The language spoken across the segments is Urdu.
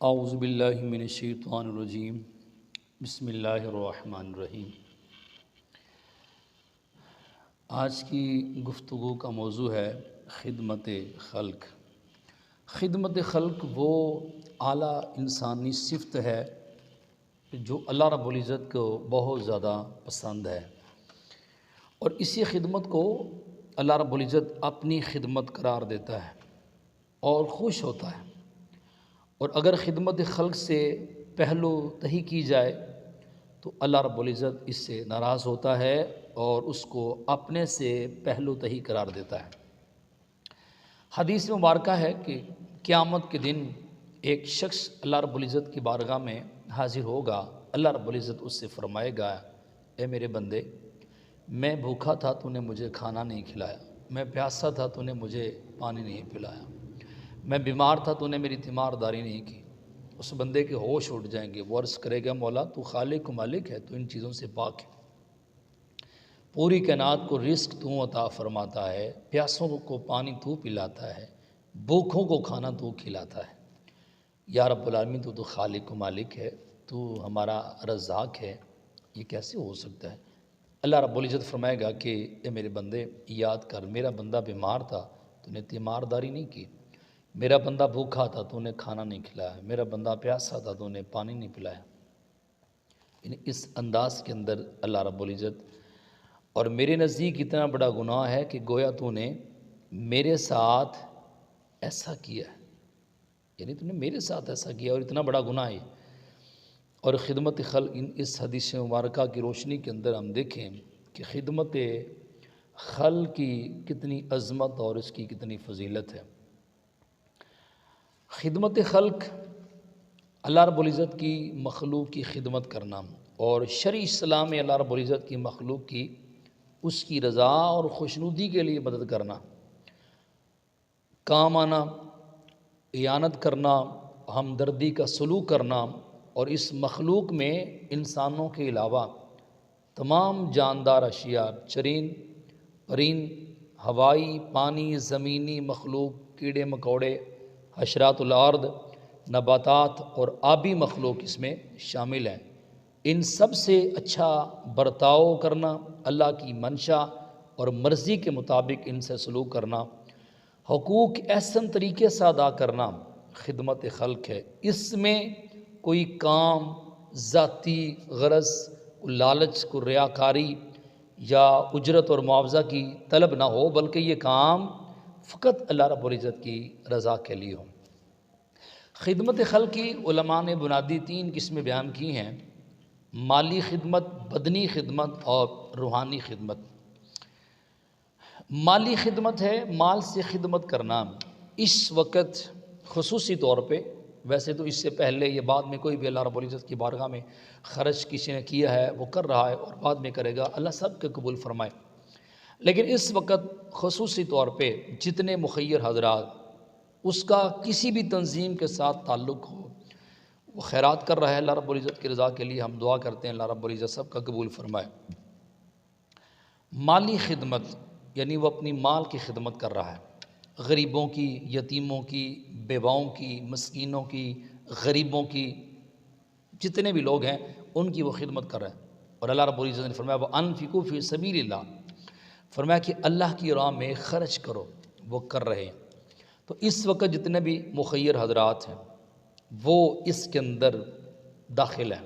اعوذ باللہ من الشیطان الرجیم بسم اللہ الرحمن الرحیم۔ آج کی گفتگو کا موضوع ہے خدمت خلق۔ خدمت خلق وہ اعلیٰ انسانی صفت ہے جو اللہ رب العزت کو بہت زیادہ پسند ہے، اور اسی خدمت کو اللہ رب العزت اپنی خدمت قرار دیتا ہے اور خوش ہوتا ہے۔ اور اگر خدمت خلق سے پہلو تہی کی جائے تو اللہ رب العزت اس سے ناراض ہوتا ہے اور اس کو اپنے سے پہلو تہی قرار دیتا ہے۔ حدیث مبارکہ ہے کہ قیامت کے دن ایک شخص اللہ رب العزت کی بارگاہ میں حاضر ہوگا۔ اللہ رب العزت اس سے فرمائے گا، اے میرے بندے، میں بھوکا تھا تو نے مجھے کھانا نہیں کھلایا، میں پیاسا تھا تو نے مجھے پانی نہیں پلایا، میں بیمار تھا تو نے میری تیمارداری نہیں کی۔ اس بندے کے ہوش اٹھ جائیں گے، وہ عرض کرے گا، مولا تو خالق و مالک ہے، تو ان چیزوں سے پاک ہے، پوری کائنات کو رزق تو عطا فرماتا ہے، پیاسوں کو پانی تو پلاتا ہے، بھوکوں کو کھانا تو کھلاتا ہے، یا رب العالمین تو خالق و مالک ہے، تو ہمارا رزاق ہے، یہ کیسے ہو سکتا ہے؟ اللہ رب العزت فرمائے گا کہ اے میرے بندے، یاد کر، میرا بندہ بیمار تھا تو نے تیمارداری نہیں کی، میرا بندہ بھوکا تھا تو نے کھانا نہیں کھلایا، میرا بندہ پیاسا تھا تو نے پانی نہیں پلایا۔ یعنی اس انداز کے اندر اللہ رب العزت، اور میرے نزدیک اتنا بڑا گناہ ہے کہ گویا تو نے میرے ساتھ ایسا کیا ہے، یعنی تو نے میرے ساتھ ایسا کیا، اور اتنا بڑا گناہ ہے۔ اور خدمت خلق، اس حدیث مبارکہ کی روشنی کے اندر ہم دیکھیں کہ خدمت خلق کی کتنی عظمت اور اس کی کتنی فضیلت ہے۔ خدمت خلق، اللہ رب العزت کی مخلوق کی خدمت کرنا، اور شرع اسلام میں اللہ رب العزت کی مخلوق کی اس کی رضا اور خوشنودی کے لیے مدد کرنا، کام آنا، اعانت کرنا، ہمدردی کا سلوک کرنا، اور اس مخلوق میں انسانوں کے علاوہ تمام جاندار اشیاء، چرند پرند، ہوائی، پانی، زمینی مخلوق، کیڑے مکوڑے، حشرات الارض، نباتات اور آبی مخلوق اس میں شامل ہیں، ان سب سے اچھا برتاؤ کرنا، اللہ کی منشا اور مرضی کے مطابق ان سے سلوک کرنا، حقوق احسن طریقے سے ادا کرنا خدمت خلق ہے۔ اس میں کوئی کام، ذاتی غرض، کوئی لالچ، کوئی ریاکاری یا اجرت اور معاوضہ کی طلب نہ ہو، بلکہ یہ کام فقط اللہ رب العزت کی رضا کے لیے ہو۔ خدمت خلق کی علماء نے بنیادی 3 قسمیں بیان کی ہیں: مالی خدمت، بدنی خدمت اور روحانی خدمت۔ مالی خدمت ہے مال سے خدمت کرنا۔ اس وقت خصوصی طور پہ، ویسے تو اس سے پہلے یہ بعد میں کوئی بھی اللہ رب العزت کی بارگاہ میں خرچ کسی نے کیا ہے وہ کر رہا ہے اور بعد میں کرے گا، اللہ سب کے قبول فرمائے، لیکن اس وقت خصوصی طور پہ جتنے مخیر حضرات اس کا کسی بھی تنظیم کے ساتھ تعلق ہو، وہ خیرات کر رہا ہے اللہ رب العزت کی رضا کے لیے، ہم دعا کرتے ہیں اللہ رب العزت سب کا قبول فرمائے۔ مالی خدمت یعنی وہ اپنی مال کی خدمت کر رہا ہے، غریبوں کی، یتیموں کی، بیواؤں کی، مسکینوں کی، غریبوں کی، جتنے بھی لوگ ہیں ان کی وہ خدمت کر رہے ہیں۔ اور اللہ رب العزت نے فرمایا وَأَنفِقُوا فِي سَبِيلِ اللَّهِ، فرمایا کہ اللہ کی راہ میں خرچ کرو، وہ کر رہے ہیں۔ تو اس وقت جتنے بھی مخیر حضرات ہیں وہ اس کے اندر داخل ہیں۔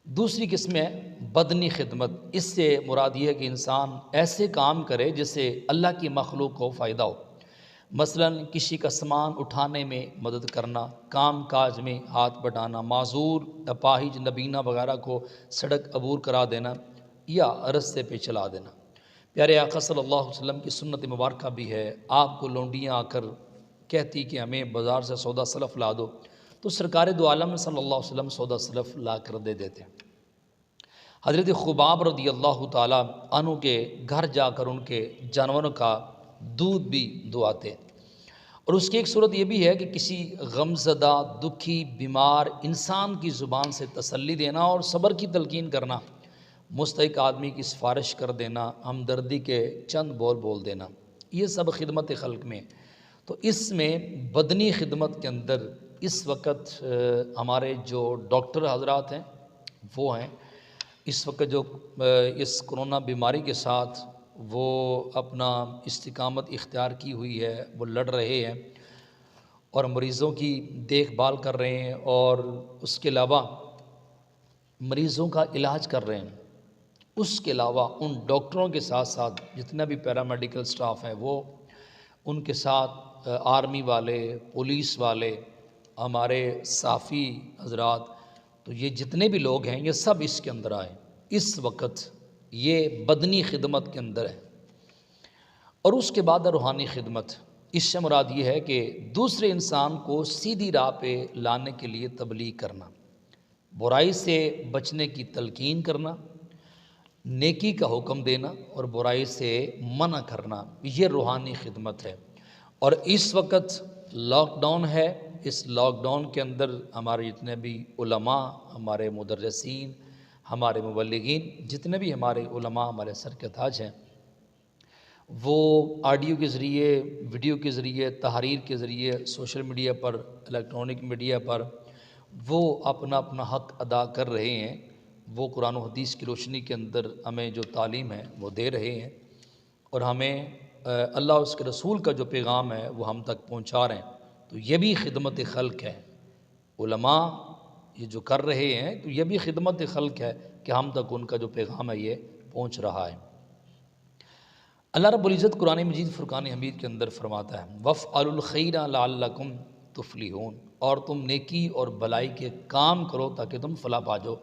دوسری قسم ہے بدنی خدمت۔ اس سے مراد یہ ہے کہ انسان ایسے کام کرے جس سے اللہ کی مخلوق کو فائدہ ہو، مثلا کسی کا سامان اٹھانے میں مدد کرنا، کام کاج میں ہاتھ بٹانا، معذور، اپاہج، نبینا وغیرہ کو سڑک عبور کرا دینا یا رستے پہ چلا دینا۔ پیارے آقا صلی اللہ علیہ وسلم کی سنت مبارکہ بھی ہے، آپ کو لونڈیاں آ کر کہتی کہ ہمیں بازار سے سودا سلف لا دو، تو سرکار دو عالم صلی اللہ علیہ وسلم سودا سلف لا کر دے دیتے۔ حضرت خباب رضی اللہ تعالیٰ عنہ کے گھر جا کر ان کے جانوروں کا دودھ بھی دعاتے۔ اور اس کی ایک صورت یہ بھی ہے کہ کسی غمزدہ، دکھی، بیمار انسان کی زبان سے تسلی دینا اور صبر کی تلقین کرنا، مستحق آدمی کی سفارش کر دینا، ہمدردی کے چند بول دینا، یہ سب خدمت خلق میں۔ تو اس میں بدنی خدمت کے اندر اس وقت ہمارے جو ڈاکٹر حضرات ہیں وہ ہیں اس وقت جو اس کرونا بیماری کے ساتھ وہ اپنا استقامت اختیار کی ہوئی ہے، وہ لڑ رہے ہیں اور مریضوں کی دیکھ بھال کر رہے ہیں اور اس کے علاوہ مریضوں کا علاج کر رہے ہیں۔ اس کے علاوہ ان ڈاکٹروں کے ساتھ ساتھ جتنا بھی پیرامیڈیکل سٹاف ہیں وہ ان کے ساتھ آرمی والے، پولیس والے، ہمارے صحافی حضرات، تو یہ جتنے بھی لوگ ہیں یہ سب اس کے اندر آئے، اس وقت یہ بدنی خدمت کے اندر ہے۔ اور اس کے بعد روحانی خدمت، اس سے مراد یہ ہے کہ دوسرے انسان کو سیدھی راہ پہ لانے کے لیے تبلیغ کرنا، برائی سے بچنے کی تلقین کرنا، نیکی کا حکم دینا اور برائی سے منع کرنا، یہ روحانی خدمت ہے۔ اور اس وقت لاک ڈاؤن ہے، اس لاک ڈاؤن کے اندر ہمارے جتنے بھی علماء، ہمارے مدرسین، ہمارے مبلغین، جتنے بھی ہمارے علماء ہمارے سر کے تاج ہیں، وہ آڈیو کے ذریعے، ویڈیو کے ذریعے، تحریر کے ذریعے، سوشل میڈیا پر، الیکٹرانک میڈیا پر وہ اپنا اپنا حق ادا کر رہے ہیں۔ وہ قرآن و حدیث کی روشنی کے اندر ہمیں جو تعلیم ہے وہ دے رہے ہیں اور ہمیں اللہ اور اس کے رسول کا جو پیغام ہے وہ ہم تک پہنچا رہے ہیں۔ تو یہ بھی خدمت خلق ہے، علماء یہ جو کر رہے ہیں تو یہ بھی خدمت خلق ہے کہ ہم تک ان کا جو پیغام ہے یہ پہنچ رہا ہے۔ اللہ رب العزت قرآن مجید فرقان حمید کے اندر فرماتا ہے وَافْعَلُوا الْخَيْرَ لَعَلَّكُمْ تُفْلِحُونَ، اور تم نیکی اور بھلائی کے کام کرو تاکہ تم فلاح پا جاؤ۔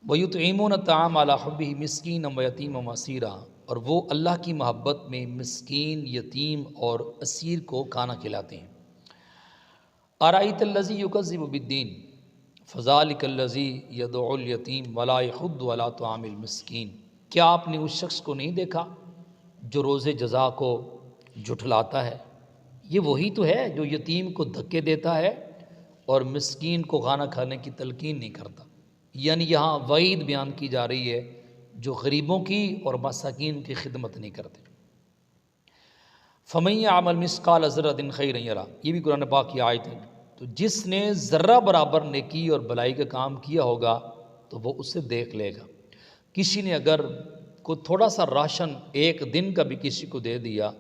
وَيُطْعِمُونَ الطَّعَامَ عَلَىٰ حُبِّهِ مِسْكِينًا وَيَتِيمًا وَأَسِيرًا، اور وہ اللہ کی محبت میں مسکین، یتیم اور اسیر کو کھانا کھلاتے ہیں۔ أَرَأَيْتَ الَّذِي يُكَذِّبُ بِالدِّينِ فَذَلِكَ الَّذِي يَدُعُّ الْيَتِيمَ وَلَا يَحُضُّ عَلَىٰ طَعَامِ الْمِسْكِينِ، کیا آپ نے اس شخص کو نہیں دیکھا جو روز جزا کو جھٹلاتا ہے؟ یہ وہی تو ہے جو یتیم کو دھکے دیتا ہے اور مسکین کو کھانا کھانے کی تلقین نہیں کرتا۔ یعنی یہاں وعید بیان کی جا رہی ہے جو غریبوں کی اور مساکین کی خدمت نہیں کرتے۔ فَمَن يَعْمَلْ مِثْقَالَ ذَرَّةٍ خَيْرًا يَرَهُ، یہ بھی قرآن پاک کی آیت ہے۔ تو جس نے ذرہ برابر نیکی اور بھلائی کا کام کیا ہوگا تو وہ اسے دیکھ لے گا۔ کسی نے اگر کوئی تھوڑا سا راشن ایک دن کا بھی کسی کو دے دیا،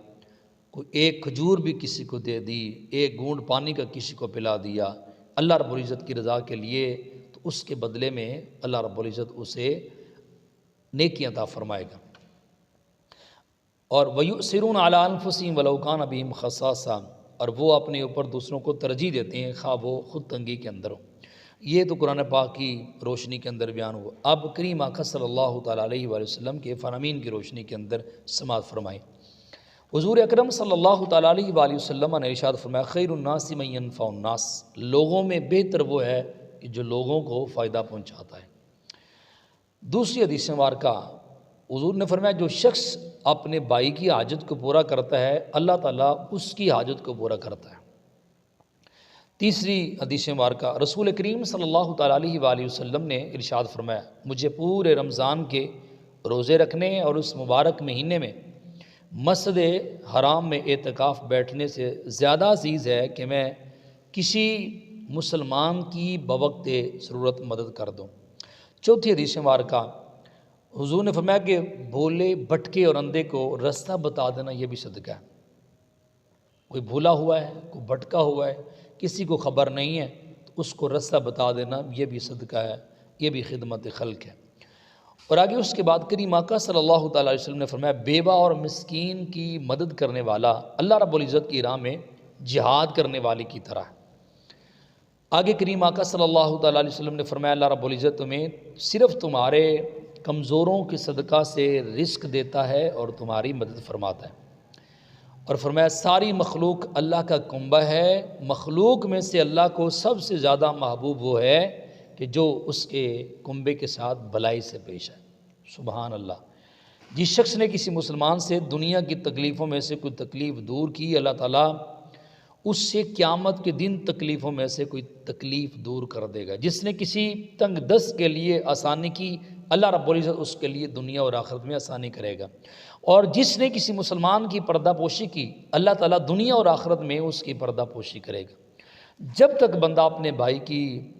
کوئی ایک کھجور بھی کسی کو دے دی، ایک گھونٹ پانی کا کسی کو پلا دیا اللہ رب العزت کی رضا کے لیے، تو اس کے بدلے میں اللہ رب العزت اسے نیکی عطا فرمائے گا۔ اور وَيُؤْثِرُونَ عَلَىٰ أَنفُسِهِمْ وَلَوْ كَانَ بِهِمْ خَصَاصَةٌ، اور وہ اپنے اوپر دوسروں کو ترجیح دیتے ہیں خواہ وہ خود تنگی کے اندر ہو۔ یہ تو قرآن پاک کی روشنی کے اندر بیان ہوا۔ اب کریم آقا صلی اللہ تعالیٰ علیہ وآلہ وسلم کے فرامین کی روشنی کے اندر سماعت فرمائیں۔ حضور اکرم صلی اللہ تعالیٰ علیہ وآلہ وسلم نے ارشاد فرمایا خیر الناس من ینفع الناس، لوگوں میں بہتر وہ ہے کہ جو لوگوں کو فائدہ پہنچاتا ہے۔ دوسری حدیث مبارکہ حضور نے فرمایا جو شخص اپنے بھائی کی حاجت کو پورا کرتا ہے اللہ تعالیٰ اس کی حاجت کو پورا کرتا ہے۔ تیسری حدیث مبارکہ رسول کریم صلی اللہ تعالیٰ علیہ وآلہ وسلم نے ارشاد فرمایا مجھے پورے رمضان کے روزے رکھنے اور اس مبارک مہینے میں مسجد حرام میں اعتکاف بیٹھنے سے زیادہ عزیز ہے کہ میں کسی مسلمان کی بوقت ضرورت مدد کر دوں۔ چوتھی حدیث مبارکہ حضور نے فرمایا کہ بھولے بھٹکے اور اندھے کو رستہ بتا دینا یہ بھی صدقہ ہے۔ کوئی بھولا ہوا ہے، کوئی بھٹکا ہوا ہے، کسی کو خبر نہیں ہے تو اس کو رستہ بتا دینا یہ بھی صدقہ ہے، یہ بھی خدمت خلق ہے۔ اور آگے اس کے بعد کریم آقا صلی اللہ تعالیٰ علیہ وسلم نے فرمایا بیوہ اور مسکین کی مدد کرنے والا اللہ رب العزت کی راہ میں جہاد کرنے والے کی طرح ہے۔ آگے کریم آقا صلی اللہ تعالیٰ علیہ وسلم نے فرمایا اللہ رب العزت تمہیں صرف تمہارے کمزوروں کے صدقہ سے رزق دیتا ہے اور تمہاری مدد فرماتا ہے۔ اور فرمایا ساری مخلوق اللہ کا کنبہ ہے، مخلوق میں سے اللہ کو سب سے زیادہ محبوب وہ ہے کہ جو اس کے کنبے کے ساتھ بھلائی سے پیش ہے۔ سبحان اللہ۔ جس شخص نے کسی مسلمان سے دنیا کی تکلیفوں میں سے کوئی تکلیف دور کی اللہ تعالیٰ اس سے قیامت کے دن تکلیفوں میں سے کوئی تکلیف دور کر دے گا۔ جس نے کسی تنگ دست کے لیے آسانی کی اللہ رب العزت اس کے لیے دنیا اور آخرت میں آسانی کرے گا، اور جس نے کسی مسلمان کی پردہ پوشی کی اللہ تعالیٰ دنیا اور آخرت میں اس کی پردہ پوشی کرے گا۔ جب تک بندہ اپنے بھائی کی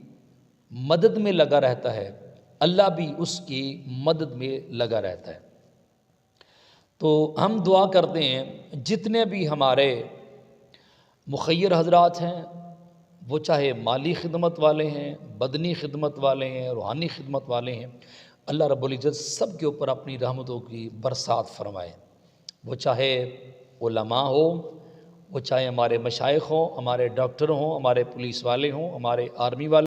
مدد میں لگا رہتا ہے اللہ بھی اس کی مدد میں لگا رہتا ہے۔ تو ہم دعا کرتے ہیں جتنے بھی ہمارے مخیر حضرات ہیں، وہ چاہے مالی خدمت والے ہیں، بدنی خدمت والے ہیں، روحانی خدمت والے ہیں، اللہ رب العزت سب کے اوپر اپنی رحمتوں کی برسات فرمائے۔ وہ چاہے علماء ہو، وہ چاہے ہمارے مشائخ ہوں، ہمارے ڈاکٹر ہوں، ہمارے پولیس والے ہوں، ہمارے آرمی والے